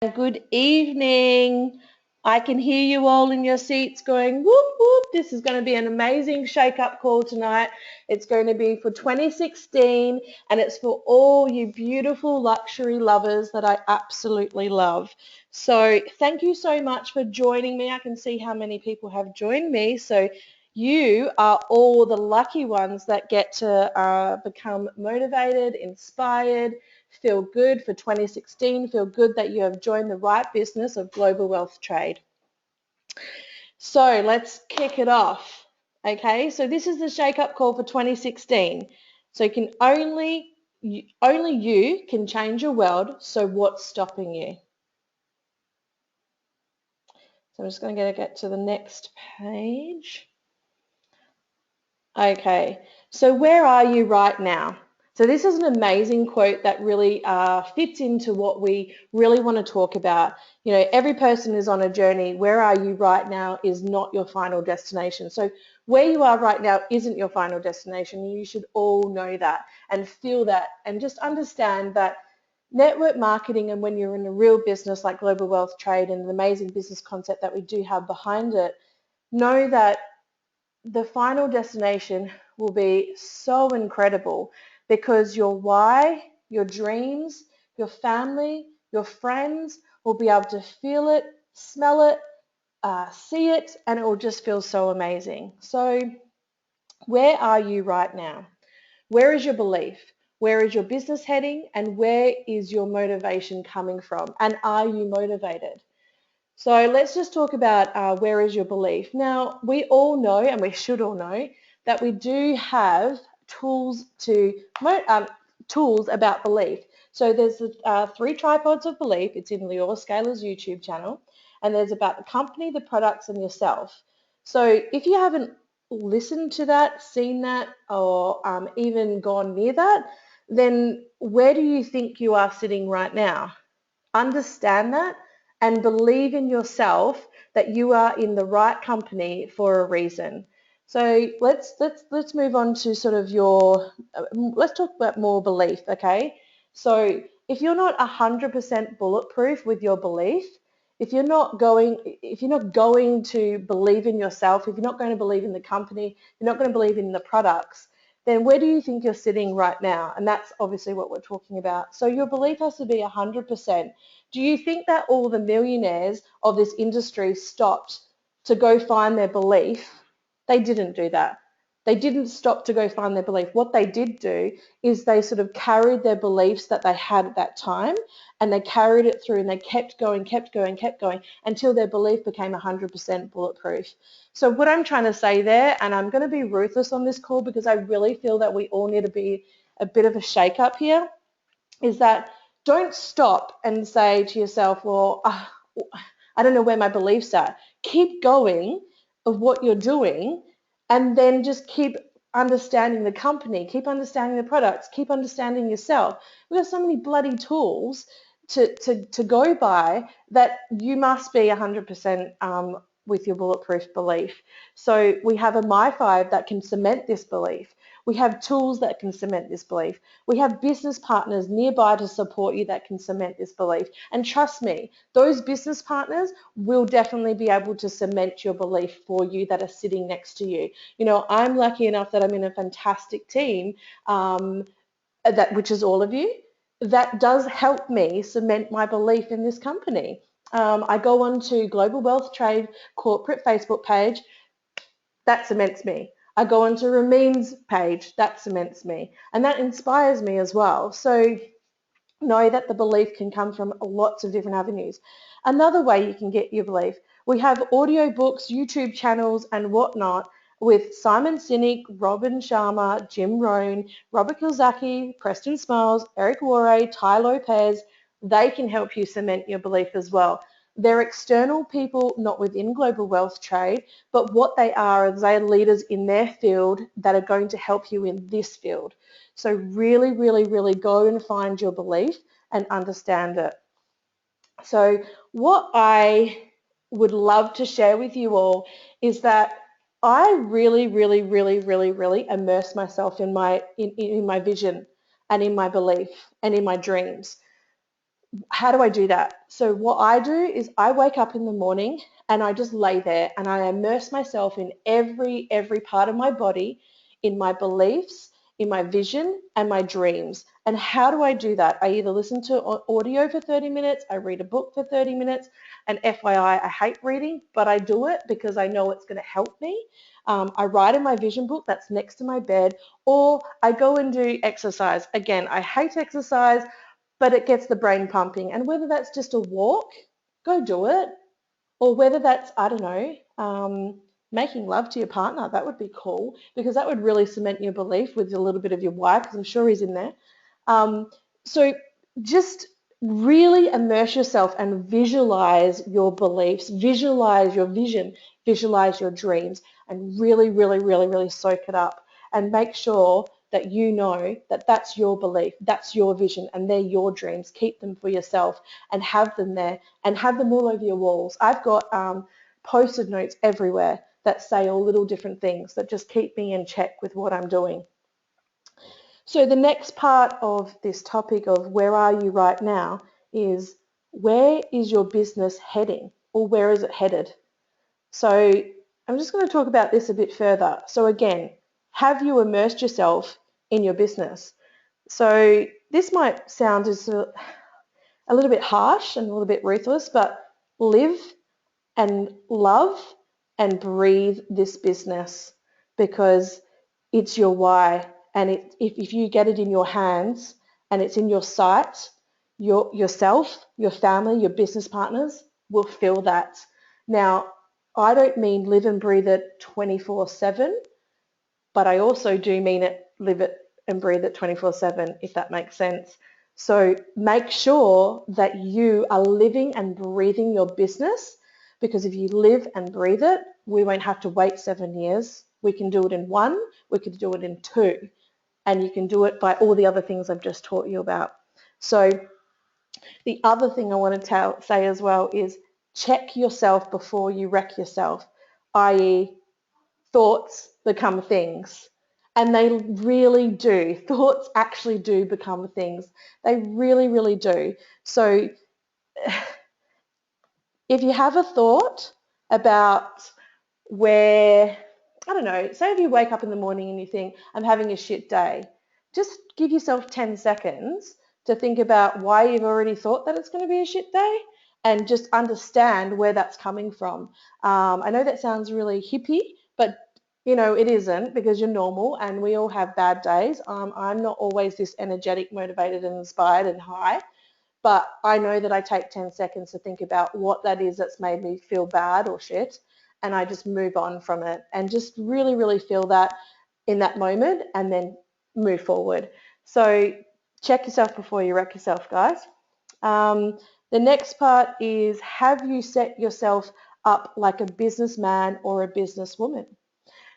Good evening. I can hear you all in your seats going, whoop, whoop. This is going to be an amazing shake-up call tonight. It's going to be for 2016 and it's for all you beautiful luxury lovers that I absolutely love. So thank you so much for joining me. I can see how many people have joined me. So you are all the lucky ones that get to become motivated, inspired, feel good for 2016, feel good that you have joined the right business of global wealth trade. So let's kick it off. Okay, so this is the shake up call for 2016. So only you can change your world. So what's stopping you? So I'm just going to get to the next page. Okay, so where are you right now? So this is an amazing quote that really fits into what we really want to talk about. You know, every person is on a journey. Where are you right now is not your final destination. So where you are right now isn't your final destination. You should all know that and feel that and just understand that network marketing, and when you're in a real business like Global Wealth Trade and an amazing business concept that we do have behind it, know that the final destination will be so incredible because your why, your dreams, your family, your friends will be able to feel it, smell it, see it, and it will just feel so amazing. So where are you right now? Where is your belief? Where is your business heading? And where is your motivation coming from? And are you motivated? So let's just talk about where is your belief. Now, we all know, and we should all know, that we do have tools tools about belief. So there's the 3 tripods of belief. It's in Lior Scaler's YouTube channel, and there's about the company, the products, and yourself. So if you haven't listened to that, seen that, or even gone near that, then where do you think you are sitting right now? Understand that and believe in yourself that you are in the right company for a reason. So let's move on to sort of let's talk about more belief, okay? So if you're not 100% bulletproof with your belief, if you're not going to believe in yourself, if you're not going to believe in the company, you're not going to believe in the products, then where do you think you're sitting right now? And that's obviously what we're talking about. So your belief has to be 100%. Do you think that all the millionaires of this industry stopped to go find their belief? They didn't do that. They didn't stop to go find their belief. What they did do is they sort of carried their beliefs that they had at that time, and they carried it through, and they kept going, kept going, kept going until their belief became 100% bulletproof. So what I'm trying to say there, and I'm going to be ruthless on this call because I really feel that we all need to be a bit of a shake-up here, is that don't stop and say to yourself, well, I don't know where my beliefs are. Keep going of what you're doing, and then just keep understanding the company, keep understanding the products, keep understanding yourself. We've got so many bloody tools to go by that you must be 100% with your bulletproof belief. So we have a My5 that can cement this belief. We have tools that can cement this belief. We have business partners nearby to support you that can cement this belief. And trust me, those business partners will definitely be able to cement your belief for you that are sitting next to you. You know, I'm lucky enough that I'm in a fantastic team, which is all of you, that does help me cement my belief in this company. I go on to Global Wealth Trade corporate Facebook page, that cements me. I go onto Ramin's page, that cements me. And that inspires me as well. So know that the belief can come from lots of different avenues. Another way you can get your belief, we have audio books, YouTube channels and whatnot with Simon Sinek, Robin Sharma, Jim Rohn, Robert Kiyosaki, Preston Smiles, Eric Worre, Ty Lopez. They can help you cement your belief as well. They're external people, not within Global Wealth Trade, but what they are is they're leaders in their field that are going to help you in this field. So really, really, really go and find your belief and understand it. So what I would love to share with you all is that I really, really, really, really, really immerse myself in my vision and in my belief and in my dreams. how do I do that? So what I do is I wake up in the morning and I just lay there and I immerse myself in every part of my body, in my beliefs, in my vision and my dreams. And how do I do that? I either listen to audio for 30 minutes, I read a book for 30 minutes, and FYI, I hate reading, but I do it because I know it's going to help me. I write in my vision book that's next to my bed, or I go and do exercise. Again, I hate exercise, but it gets the brain pumping. And whether that's just a walk, go do it. Or whether that's, I don't know, making love to your partner, that would be cool because that would really cement your belief with a little bit of your why, because I'm sure he's in there. So just really immerse yourself and visualize your beliefs, visualize your vision, visualize your dreams, and really soak it up and make sure that you know that that's your belief, that's your vision, and they're your dreams. Keep them for yourself and have them there and have them all over your walls. I've got post-it notes everywhere that say all little different things that just keep me in check with what I'm doing. So the next part of this topic of where are you right now is where is your business heading, or where is it headed? So I'm just going to talk about this a bit further. So again, have you immersed yourself in your business? So this might sound as a little bit harsh and a little bit ruthless, but live and love and breathe this business because it's your why. And if you get it in your hands and it's in your sight, yourself, your family, your business partners will feel that. Now, I don't mean live and breathe it 24/7, but I also do mean it, live it and breathe it 24/7, if that makes sense. So make sure that you are living and breathing your business, because if you live and breathe it, we won't have to wait 7 years. We can do it in 1, we could do it in 2, and you can do it by all the other things I've just taught you about. So the other thing I want to say as well is check yourself before you wreck yourself, i.e. thoughts become things. And they really do. Thoughts actually do become things. They really do. So if you have a thought about where, I don't know, say if you wake up in the morning and you think, I'm having a shit day, just give yourself 10 seconds to think about why you've already thought that it's going to be a shit day and just understand where that's coming from. I know that sounds really hippie, but you know, it isn't, because you're normal and we all have bad days. I'm not always this energetic, motivated and inspired and high. But I know that I take 10 seconds to think about what that is that's made me feel bad or shit, and I just move on from it and just really feel that in that moment and then move forward. So check yourself before you wreck yourself, guys. The next part is, have you set yourself up like a businessman or a businesswoman?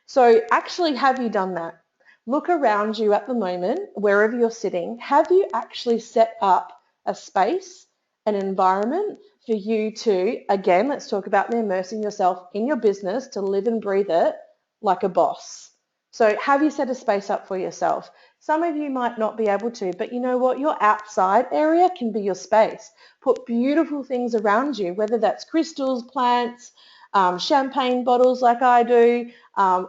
So actually, have you done that? Look around you at the moment, wherever you're sitting. Have you actually set up a space, an environment for you to, again, let's talk about immersing yourself in your business to live and breathe it like a boss? So have you set a space up for yourself? Some of you might not be able to, but you know what? Your outside area can be your space. Put beautiful things around you, whether that's crystals, plants, champagne bottles like I do,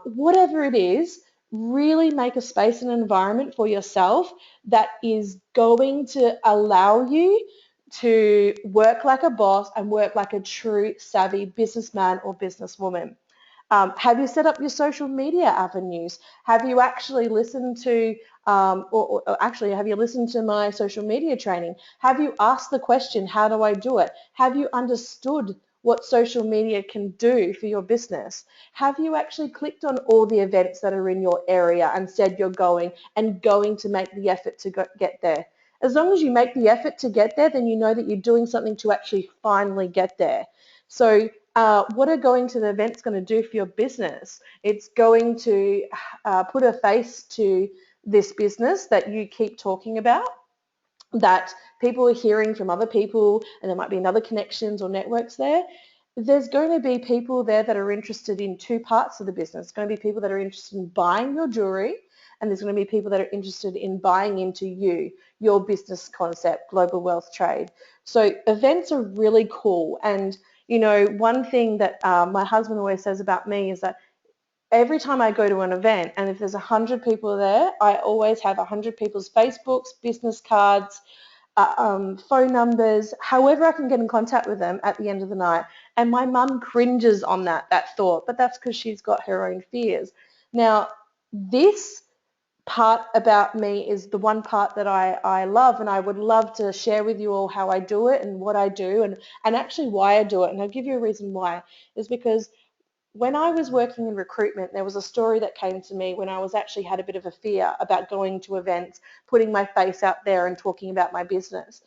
whatever it is. Really make a space and environment for yourself that is going to allow you to work like a boss and work like a true savvy businessman or businesswoman. Have you set up your social media avenues? Have you actually listened to, or actually, have you listened to my social media training? Have you asked the question, how do I do it? Have you understood what social media can do for your business? Have you actually clicked on all the events that are in your area and said you're going to make the effort to get there? As long as you make the effort to get there, then you know that you're doing something to actually finally get there. So what are going to the events going to do for your business? It's going to put a face to this business that you keep talking about, that people are hearing from other people, and there might be another connections or networks there. There's going to be people there that are interested in two parts of the business. There's going to be people that are interested in buying your jewelry, and there's going to be people that are interested in buying into you, your business concept, global wealth trade. So events are really cool. And, you know, one thing that my husband always says about me is that every time I go to an event, and if there's 100 people there, I always have 100 people's Facebooks, business cards, phone numbers, however I can get in contact with them at the end of the night. And my mum cringes on that thought, but that's because she's got her own fears. Now, this part about me is the one part that I love, and I would love to share with you all how I do it and what I do, and actually why I do it. And I'll give you a reason why. Is because when I was working in recruitment, there was a story that came to me when I was actually had a bit of a fear about going to events, putting my face out there and talking about my business,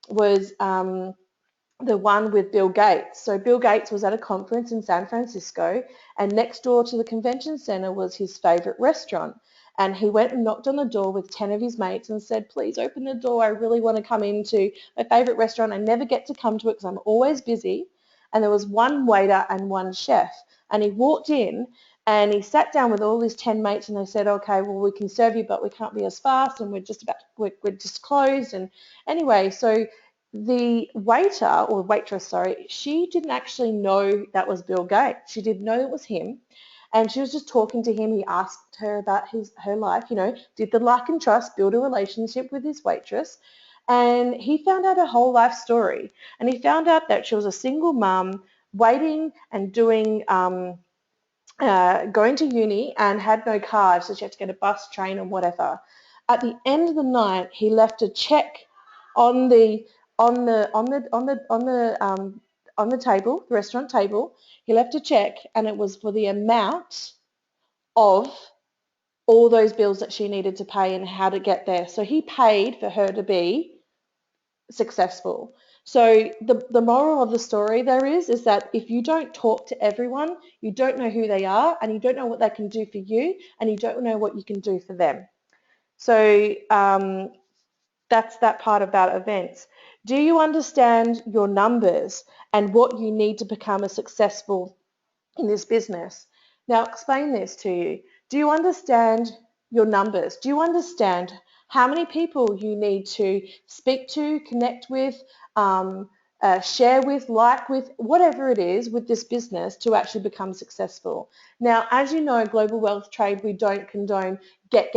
was the one with Bill Gates. So Bill Gates was at a conference in San Francisco, and next door to the convention center was his favorite restaurant. And he went and knocked on the door with 10 of his mates and said, please open the door. I really want to come into my favorite restaurant. I never get to come to it because I'm always busy. And there was one waiter and one chef. And he walked in and he sat down with all his 10 mates, and they said, okay, well, we can serve you, but we can't be as fast, and we're just closed. And anyway, so the waiter or waitress, sorry, she didn't actually know that was Bill Gates. She didn't know it was him. And she was just talking to him. He asked her about her life, you know, did the like and trust, build a relationship with his waitress. And he found out her whole life story. And he found out that she was a single mum, waiting and doing, going to uni, and had no car, so she had to get a bus, train, and whatever. At the end of the night, he left a check on the on the table, the restaurant table. He left a check, and it was for the amount of all those bills that she needed to pay and how to get there. So he paid for her to be successful. So the moral of the story there is that if you don't talk to everyone, you don't know who they are, and you don't know what they can do for you, and you don't know what you can do for them. So that's that part about events. Do you understand your numbers and what you need to become a successful in this business? Now, explain this to you. Do you understand your numbers? Do you understand how many people you need to speak to, connect with, share with, like with, whatever it is with this business to actually become successful? Now, as you know, Global Wealth Trade, we don't condone get,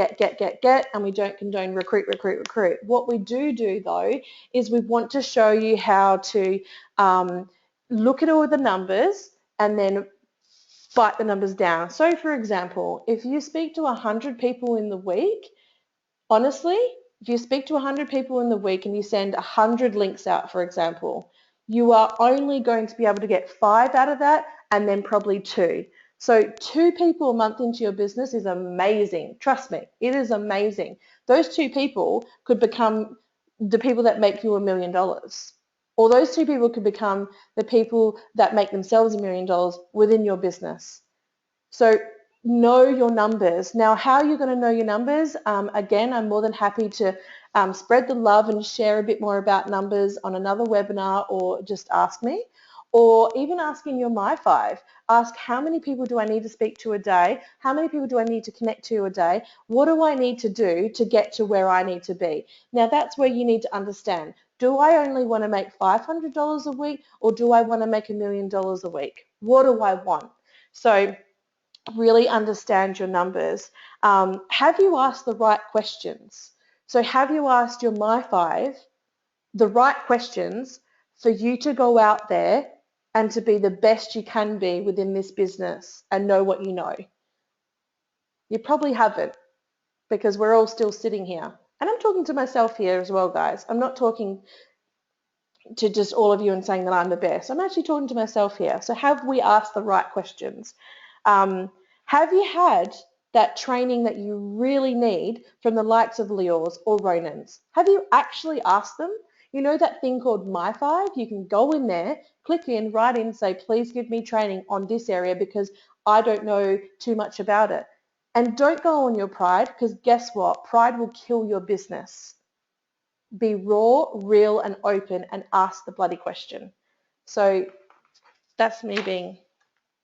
and we don't condone recruit. What we do though is we want to show you how to look at all the numbers and then bite the numbers down. So for example, if you speak to 100 people in the week, honestly, if you speak to 100 people in the week and you send 100 links out, for example, you are only going to be able to get 5 out of that, and then probably 2. So 2 people a month into your business is amazing. Trust me, it is amazing. Those 2 people could become the people that make you $1 million. Or those 2 people could become the people that make themselves $1 million within your business. So know your numbers. Now, how are you going to know your numbers? Again, I'm more than happy to spread the love and share a bit more about numbers on another webinar, or just ask me. Or even ask in your My5. Ask, how many people do I need to speak to a day? How many people do I need to connect to a day? What do I need to do to get to where I need to be? Now, that's where you need to understand. Do I only want to make $500 a week, or do I want to make $1 million a week? What do I want? So really understand your numbers. Have you asked the right questions? So have you asked your My5 the right questions for you to go out there and to be the best you can be within this business and know what you know? You probably haven't, because we're all still sitting here. And I'm talking to myself here as well, guys. I'm not talking to just all of you and saying that I'm the best. I'm actually talking to myself here. So have we asked the right questions? Have you had that training that you really need from the likes of Leors or Ronan's? Have you actually asked them? You know that thing called My5? You can go in there, click in, write in, say, please give me training on this area because I don't know too much about it. And don't go on your pride, because guess what? Pride will kill your business. Be raw, real, and open, and ask the bloody question. So that's me being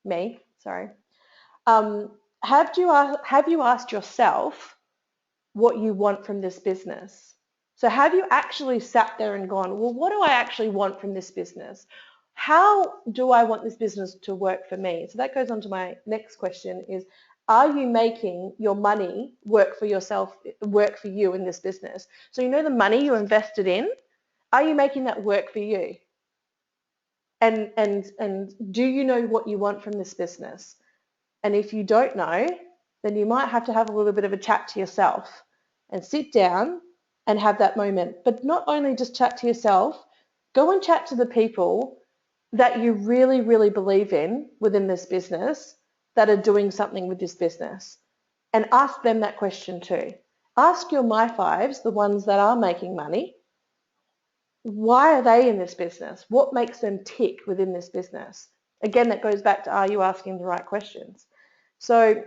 me, sorry. Have you asked yourself what you want from this business? So have you actually sat there and gone, well, what do I actually want from this business? How do I want this business to work for me? So that goes on to my next question is, are you making your money work for yourself, work for you in this business? So you know the money you invested in, are you making that work for you? And do you know what you want from this business? And if you don't know, then you might have to have a little bit of a chat to yourself and sit down and have that moment. But not only just chat to yourself, go and chat to the people that you really, really believe in within this business that are doing something with this business, and ask them that question too. Ask your my fives, the ones that are making money, why are they in this business? What makes them tick within this business? Again, that goes back to, are you asking the right questions? So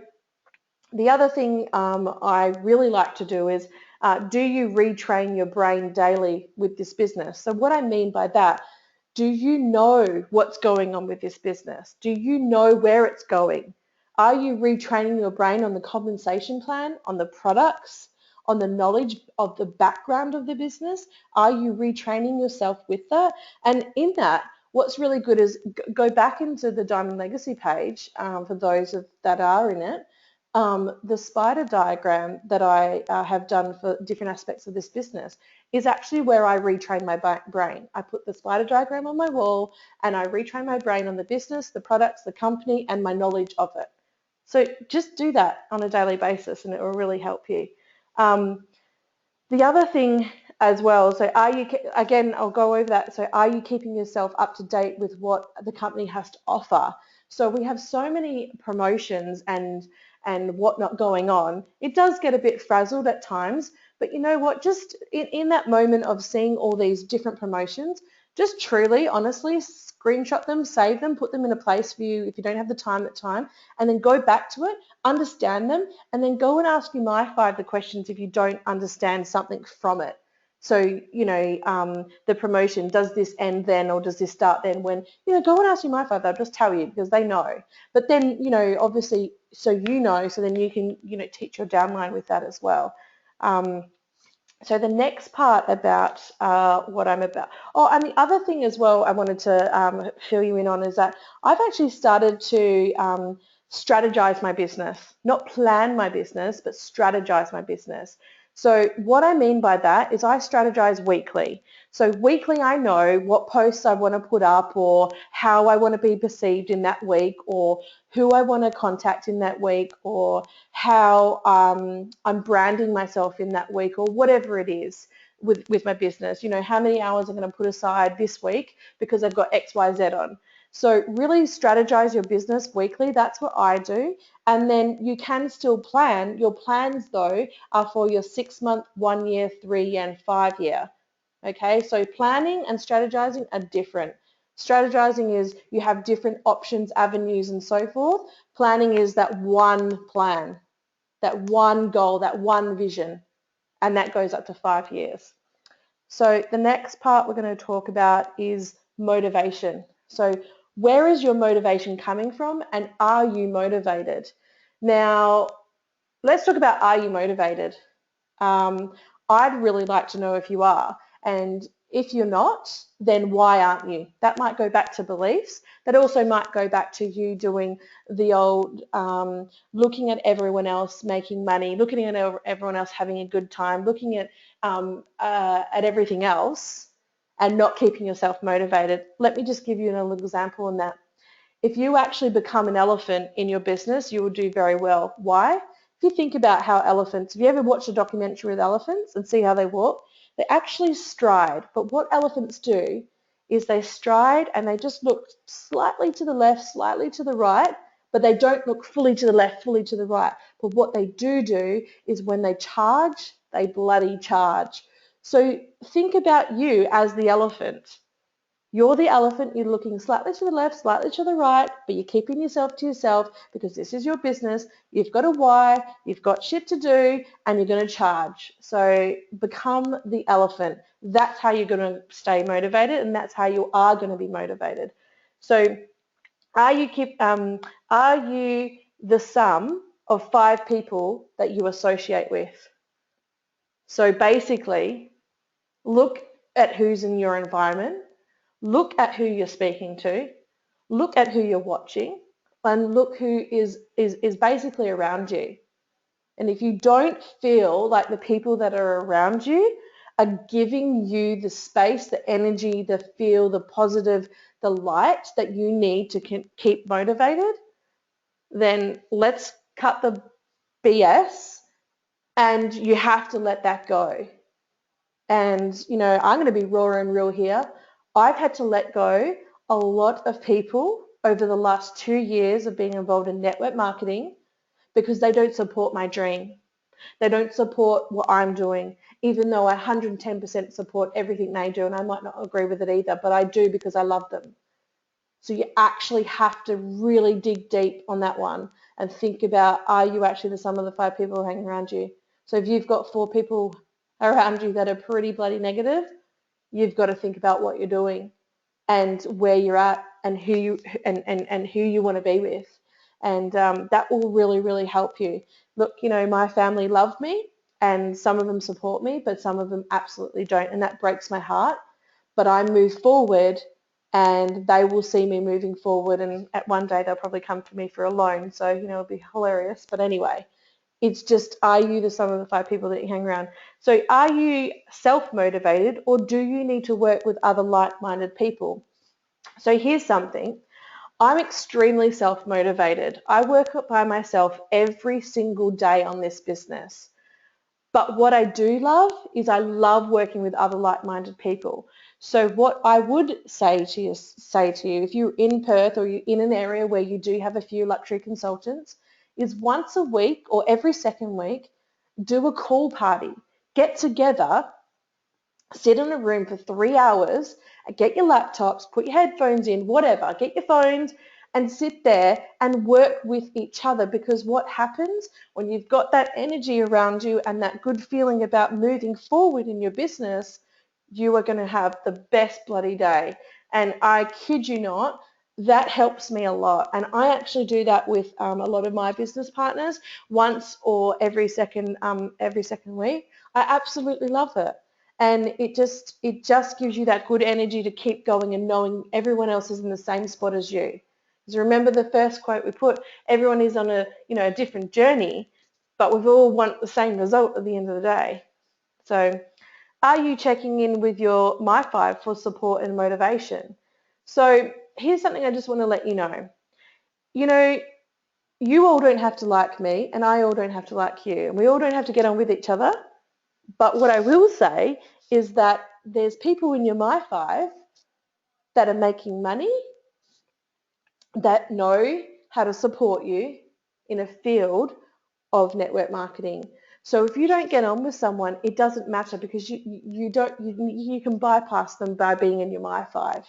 the other thing I really like to do is, do you retrain your brain daily with this business? So what I mean by that, do you know what's going on with this business? Do you know where it's going? Are you retraining your brain on the compensation plan, on the products, on the knowledge of the background of the business? Are you retraining yourself with that? And in that, what's really good is go back into the Diamond Legacy page for those that are in it. The spider diagram that I have done for different aspects of this business is actually where I retrain my brain. I put the spider diagram on my wall and I retrain my brain on the business, the products, the company, and my knowledge of it. So just do that on a daily basis and it will really help you. Um, the other thing as well, so are you, again, I'll go over that. So are you keeping yourself up to date with what the company has to offer? So we have so many promotions and whatnot going on. It does get a bit frazzled at times, but you know what, just in that moment of seeing all these different promotions, just truly, honestly, screenshot them, save them, put them in a place for you if you don't have the time at time, and then go back to it, understand them, and then go and ask your my five the questions if you don't understand something from it. So, you know, the promotion, does this end then or does this start then? When, you know, go and ask your my five, they'll just tell you because they know. But then, you know, obviously, so you know, so then you can, you know, teach your downline with that as well. So the next part about what I'm about. Oh, and the other thing as well I wanted to fill you in on is that I've actually started to strategize my business, not plan my business, but strategize my business. So what I mean by that is I strategize weekly. So weekly I know what posts I want to put up or how I want to be perceived in that week or who I want to contact in that week or how I'm branding myself in that week or whatever it is with my business. You know, how many hours I'm going to put aside this week because I've got X, Y, Z on. So really strategize your business weekly. That's what I do. And then you can still plan. Your plans, though, are for your 6 month, 1 year, 3 year, and 5 year. Okay, so planning and strategizing are different. Strategizing is you have different options, avenues, and so forth. Planning is that one plan, that one goal, that one vision, and that goes up to 5 years. So the next part we're going to talk about is motivation. So where is your motivation coming from and are you motivated? Now, let's talk about, are you motivated? I'd really like to know if you are. And if you're not, then why aren't you? That might go back to beliefs. That also might go back to you doing the old looking at everyone else making money, looking at everyone else having a good time, looking at everything else and not keeping yourself motivated. Let me just give you an example on that. If you actually become an elephant in your business, you will do very well. Why? If you think about how elephants, have you ever watched a documentary with elephants and see how they walk? They actually stride, but what elephants do is they stride and they just look slightly to the left, slightly to the right, but they don't look fully to the left, fully to the right. But what they do is when they charge, they bloody charge. So think about you as the elephant. You're the elephant, you're looking slightly to the left, slightly to the right, but you're keeping yourself to yourself because this is your business. You've got a why, you've got shit to do, and you're going to charge. So become the elephant. That's how you're going to stay motivated, and that's how you are going to be motivated. So are you the sum of 5 people that you associate with? So basically, look at who's in your environment, look at who you're speaking to, look at who you're watching, and look who is basically around you. And if you don't feel like the people that are around you are giving you the space, the energy, the feel, the positive, the light that you need to keep motivated, then let's cut the BS and you have to let that go. And, I'm going to be raw and real here. I've had to let go a lot of people over the last 2 years of being involved in network marketing because they don't support my dream. They don't support what I'm doing, even though I 110% support everything they do, and I might not agree with it either, but I do because I love them. So you actually have to really dig deep on that one and think about, are you actually the sum of the 5 people hanging around you? So if you've got 4 people around you that are pretty bloody negative, you've got to think about what you're doing and where you're at and who you want to be with. And that will really, really help you. Look, my family love me and some of them support me, but some of them absolutely don't. And that breaks my heart. But I move forward and they will see me moving forward. And at one day they'll probably come to me for a loan. So, it'll be hilarious. But anyway, it's just, are you the sum of the 5 people that you hang around? So are you self-motivated or do you need to work with other like-minded people? So here's something. I'm extremely self-motivated. I work by myself every single day on this business. But what I do love is I love working with other like-minded people. So what I would say to you, if you're in Perth or you're in an area where you do have a few luxury consultants, is once a week or every second week, do a call party. Get together, sit in a room for 3 hours, get your laptops, put your headphones in, whatever, get your phones and sit there and work with each other, because what happens when you've got that energy around you and that good feeling about moving forward in your business, you are going to have the best bloody day. And I kid you not, that helps me a lot. And I actually do that with a lot of my business partners once or every second week. I absolutely love it. And it just gives you that good energy to keep going and knowing everyone else is in the same spot as you. Because remember the first quote we put, everyone is on a different journey, but we've all want the same result at the end of the day. So are you checking in with your My Five for support and motivation? So here's something I just want to let you know. You all don't have to like me and I all don't have to like you. And we all don't have to get on with each other. But what I will say is that there's people in your My Five that are making money, that know how to support you in a field of network marketing. So if you don't get on with someone, it doesn't matter, because you can bypass them by being in your My Five.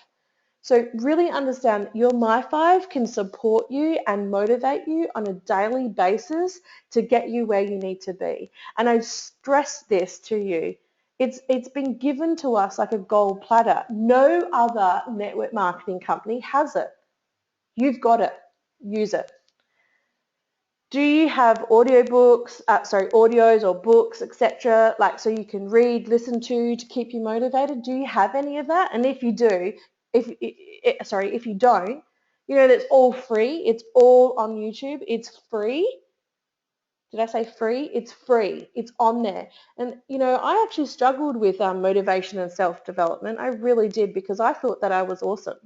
So really understand your My Five can support you and motivate you on a daily basis to get you where you need to be. And I stress this to you. It's been given to us like a gold platter. No other network marketing company has it. You've got it. Use it. Do you have audios or books, etc., like so you can read, listen to keep you motivated? Do you have any of that? And if you do, if you don't, that's all free. It's all on YouTube. It's free. Did I say free? It's free. It's on there. And, I actually struggled with motivation and self-development. I really did, because I thought that I was awesome.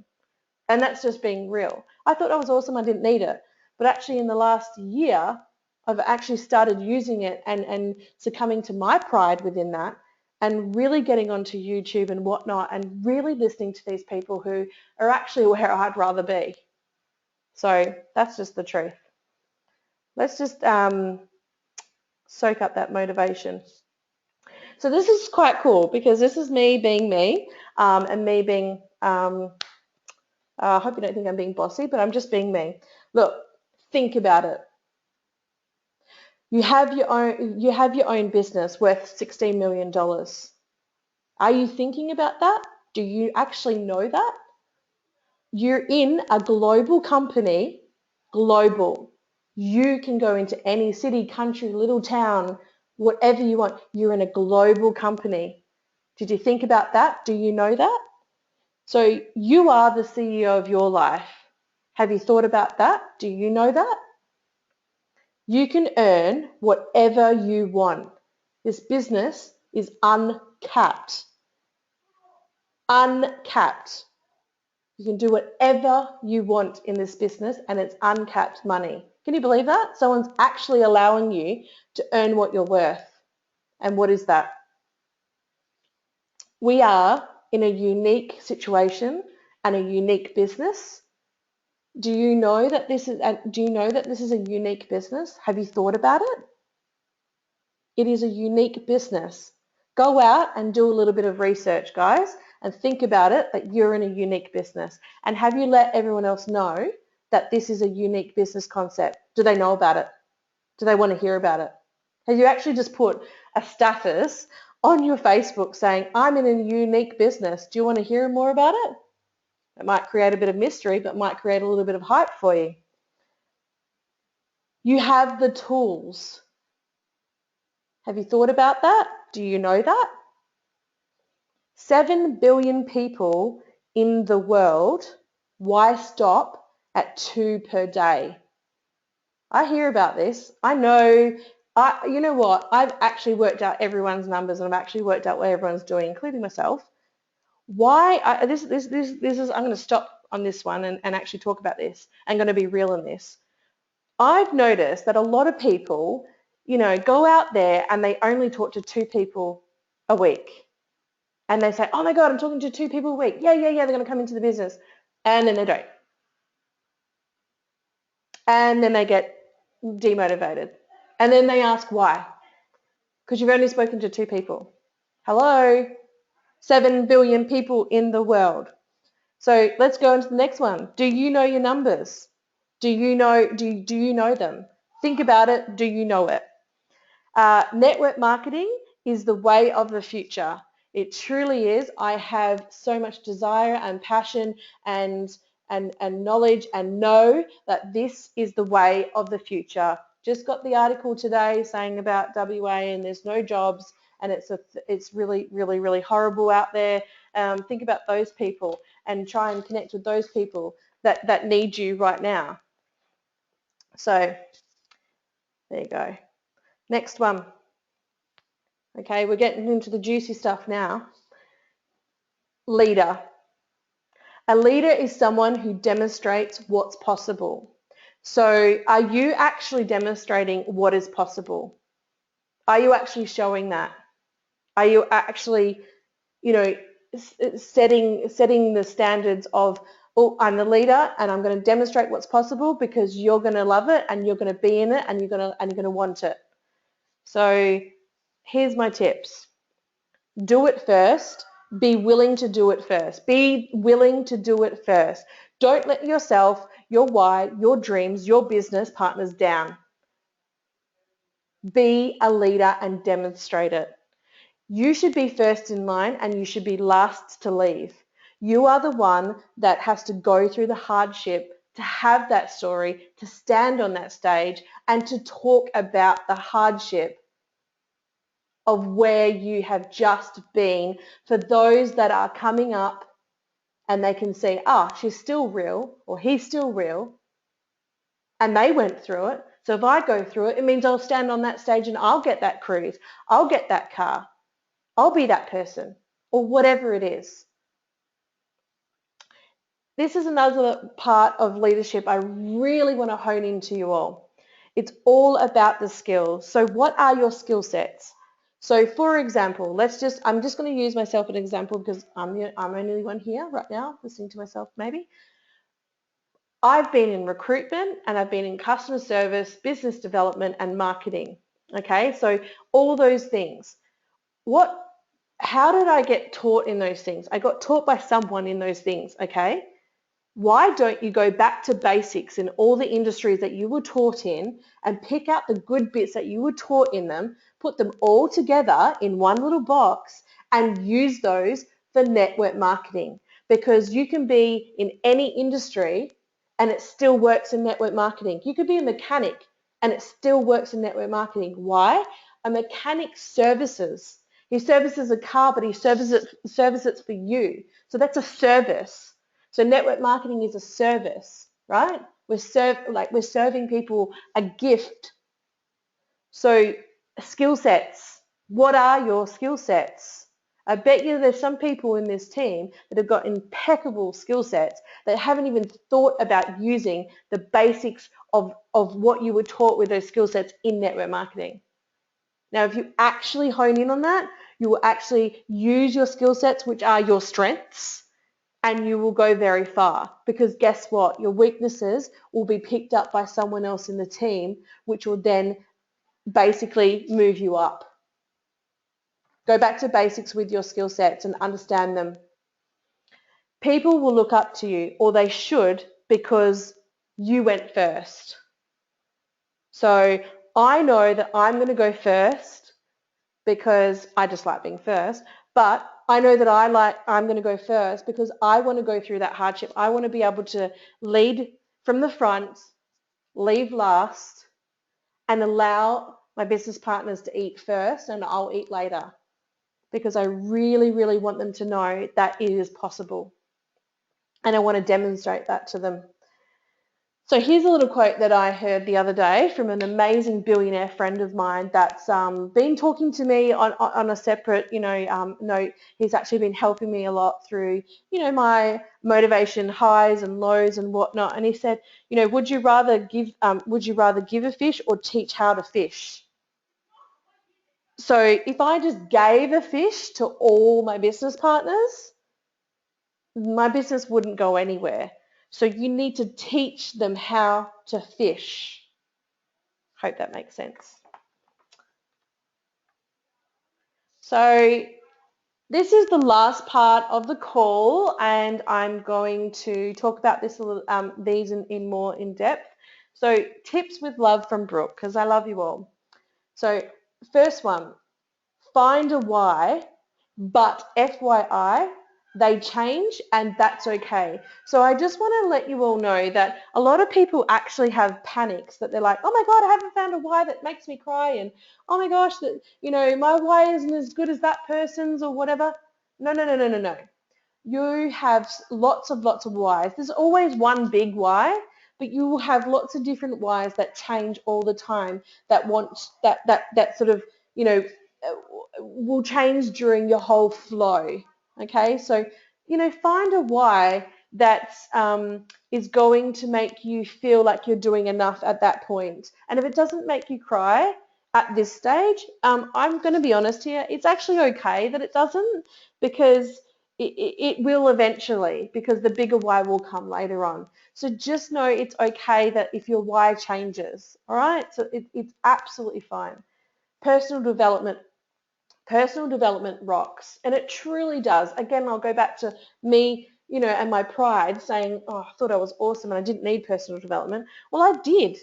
And that's just being real. I thought I was awesome. I didn't need it. But actually in the last year, I've actually started using it and succumbing to my pride within that, and really getting onto YouTube and whatnot and really listening to these people who are actually where I'd rather be. So that's just the truth. Let's just soak up that motivation. So this is quite cool, because this is me being me, and me being I hope you don't think I'm being bossy, but I'm just being me. Look, think about it. You have your own business worth $16 million. Are you thinking about that? Do you actually know that? You're in a global company, global. You can go into any city, country, little town, whatever you want. You're in a global company. Did you think about that? Do you know that? So you are the CEO of your life. Have you thought about that? Do you know that? You can earn whatever you want. This business is uncapped. Uncapped. You can do whatever you want in this business and it's uncapped money. Can you believe that? Someone's actually allowing you to earn what you're worth. And what is that? We are in a unique situation and a unique business. Do you know that this is a unique business? Have you thought about it? It is a unique business. Go out and do a little bit of research, guys, and think about it, that you're in a unique business. And have you let everyone else know that this is a unique business concept? Do they know about it? Do they want to hear about it? Have you actually just put a status on your Facebook saying, I'm in a unique business. Do you want to hear more about it? It might create a bit of mystery, but might create a little bit of hype for you. You have the tools. Have you thought about that? Do you know that? 7 billion people in the world. Why stop at 2 per day? I hear about this. I know. You know what? I've actually worked out everyone's numbers and I've actually worked out what everyone's doing, including myself. This is. I'm going to stop on this one and actually talk about this. I'm going to be real in this. I've noticed that a lot of people, go out there and they only talk to 2 people a week. And they say, oh my God, I'm talking to 2 people a week. Yeah, they're going to come into the business. And then they don't. And then they get demotivated. And then they ask why. Because you've only spoken to 2 people. Hello? 7 billion people in the world. So let's go into the next one. Do you know your numbers? Do you know them? Think about it. Do you know it? Network marketing is the way of the future. It truly is. I have so much desire and passion and knowledge and know that this is the way of the future. Just got the article today saying about WA and there's no jobs and it's really, really, really horrible out there. Think about those people and try and connect with those people that need you right now. So there you go. Next one. Okay, we're getting into the juicy stuff now. Leader. A leader is someone who demonstrates what's possible. So are you actually demonstrating what is possible? Are you actually showing that? Are you actually, setting the standards of, oh, I'm the leader and I'm going to demonstrate what's possible because you're going to love it and you're going to be in it and you're going to want it. So here's my tips. Do it first. Be willing to do it first. Be willing to do it first. Don't let yourself, your why, your dreams, your business partners down. Be a leader and demonstrate it. You should be first in line and you should be last to leave. You are the one that has to go through the hardship to have that story, to stand on that stage and to talk about the hardship of where you have just been for those that are coming up and they can see, she's still real or he's still real and they went through it. So if I go through it, it means I'll stand on that stage and I'll get that cruise. I'll get that car. I'll be that person or whatever it is. This is another part of leadership I really want to hone into you all. It's all about the skills. So what are your skill sets? So for example, I'm just going to use myself as an example because I'm only one here right now listening to myself maybe. I've been in recruitment and I've been in customer service, business development and marketing. Okay, so all those things. How did I get taught in those things? I got taught by someone in those things, okay? Why don't you go back to basics in all the industries that you were taught in and pick out the good bits that you were taught in them, put them all together in one little box and use those for network marketing? Because you can be in any industry and it still works in network marketing. You could be a mechanic and it still works in network marketing. Why? A mechanic services. He services a car, but he services it for you. So that's a service. So network marketing is a service, right? We're serving people a gift. So skill sets. What are your skill sets? I bet you there's some people in this team that have got impeccable skill sets that haven't even thought about using the basics of what you were taught with those skill sets in network marketing. Now, if you actually hone in on that, you will actually use your skill sets, which are your strengths, and you will go very far, because guess what? Your weaknesses will be picked up by someone else in the team, which will then basically move you up. Go back to basics with your skill sets and understand them. People will look up to you, or they should, because you went first. So I know that I'm going to go first because I just like being first, but I know that I'm going to go first because I want to go through that hardship. I want to be able to lead from the front, leave last, and allow my business partners to eat first, and I'll eat later, because I really, really want them to know that it is possible. And I want to demonstrate that to them. So here's a little quote that I heard the other day from an amazing billionaire friend of mine that's been talking to me on a separate, note. He's actually been helping me a lot through, my motivation highs and lows and whatnot. And he said, would you rather give a fish or teach how to fish? So if I just gave a fish to all my business partners, my business wouldn't go anywhere. So you need to teach them how to fish. Hope that makes sense. So this is the last part of the call, and I'm going to talk about these in more in depth. So tips with love from Brooke, because I love you all. So first one, find a why, but FYI, they change, and that's okay. So I just want to let you all know that a lot of people actually have panics, that they're like, oh my God, I haven't found a why that makes me cry, and oh my gosh, that my why isn't as good as that person's or whatever. No, no, no, no, no, no. You have lots of whys. There's always one big why, but you will have lots of different whys that change all the time, that sort of, will change during your whole flow. Okay, so find a why that is going to make you feel like you're doing enough at that point. And if it doesn't make you cry at this stage, I'm going to be honest here, it's actually okay that it doesn't, because it will eventually, because the bigger why will come later on. So just know it's okay that if your why changes, all right? So it's absolutely fine. Personal development rocks, and it truly does. Again, I'll go back to me, and my pride saying, oh, I thought I was awesome and I didn't need personal development. Well, I did,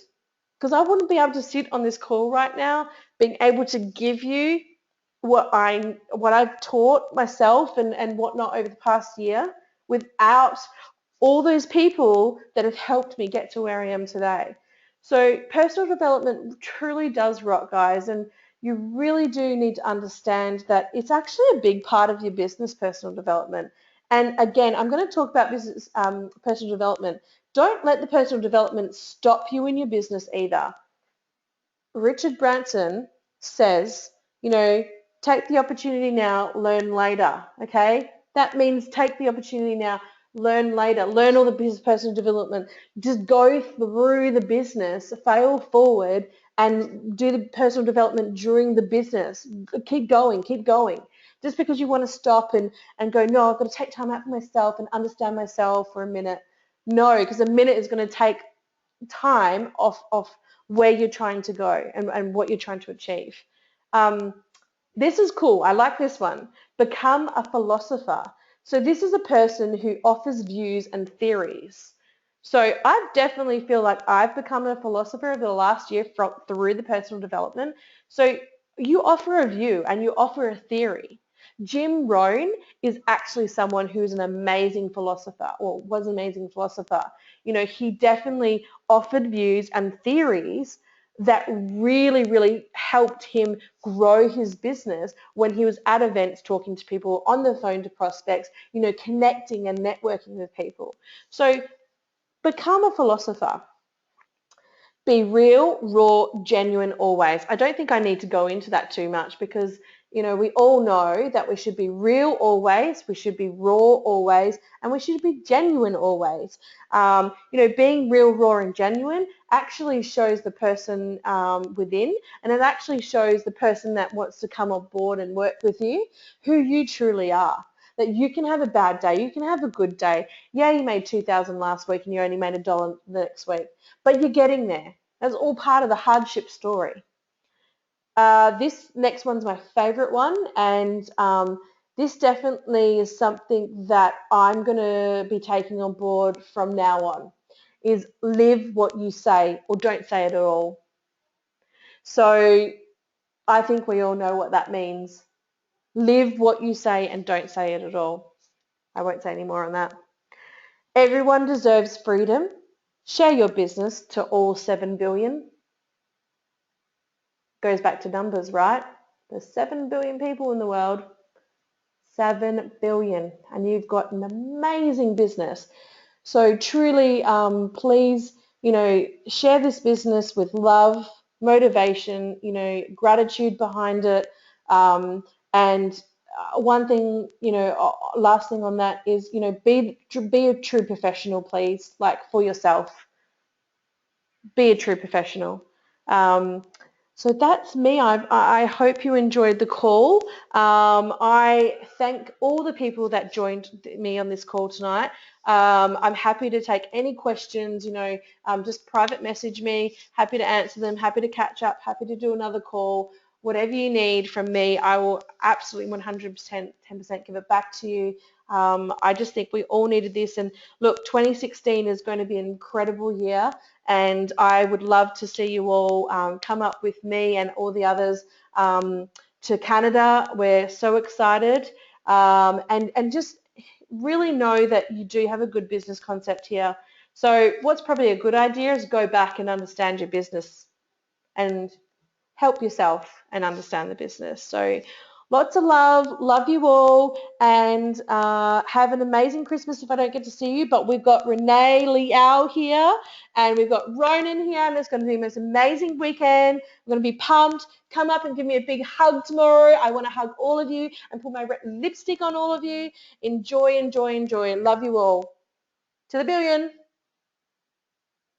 because I wouldn't be able to sit on this call right now being able to give you what I've taught myself and whatnot over the past year without all those people that have helped me get to where I am today. So personal development truly does rock, guys, and you really do need to understand that it's actually a big part of your business, personal development. And again, I'm going to talk about business personal development. Don't let the personal development stop you in your business either. Richard Branson says, take the opportunity now, learn later, okay? That means take the opportunity now, learn later, learn all the personal development, just go through the business, fail forward, and do the personal development during the business. Keep going, keep going. Just because you want to stop and go, no, I've got to take time out for myself and understand myself for a minute. No, because a minute is going to take time off where you're trying to go and what you're trying to achieve. This is cool. I like this one. Become a philosopher. So this is a person who offers views and theories. So I definitely feel like I've become a philosopher over the last year through the personal development. So you offer a view and you offer a theory. Jim Rohn is actually someone who's an amazing philosopher, or was an amazing philosopher. He definitely offered views and theories that really helped him grow his business when he was at events talking to people, on the phone to prospects, connecting and networking with people. So become a philosopher. Be real, raw, genuine always. I don't think I need to go into that too much because, we all know that we should be real always, we should be raw always, and we should be genuine always. Being real, raw, and genuine actually shows the person within, and it actually shows the person that wants to come on board and work with you who you truly are. That you can have a bad day, you can have a good day. Yeah, you made 2,000 last week and you only made $1 the next week, but you're getting there. That's all part of the hardship story. This next one's my favorite one, and this definitely is something that I'm going to be taking on board from now on, is live what you say or don't say it at all. So I think we all know what that means. Live what you say and don't say it at all. I won't say any more on that. Everyone deserves freedom. Share your business to all 7 billion. Goes back to numbers, right? There's 7 billion people in the world. 7 billion. And you've got an amazing business. So truly, please, share this business with love, motivation, gratitude behind it. And one thing, last thing on that is, be a true professional, please, like for yourself. Be a true professional. Um, so that's me. I hope you enjoyed the call. I thank all the people that joined me on this call tonight. I'm happy to take any questions, just private message me. Happy to answer them, happy to catch up, happy to do another call. Whatever you need from me, I will absolutely 100%, 10% give it back to you. I just think we all needed this. And look, 2016 is going to be an incredible year. And I would love to see you all come up with me and all the others to Canada. We're so excited, and just really know that you do have a good business concept here. So what's probably a good idea is go back and understand your business and help yourself and understand the business. So lots of love you all, and have an amazing Christmas if I don't get to see you. But we've got Renee Liao here, and we've got Ronan here, and it's going to be the most amazing weekend. We're going to be pumped. Come up and give me a big hug tomorrow. I want to hug all of you and put my lipstick on all of you. Enjoy, enjoy, enjoy. Love you all. To the billion.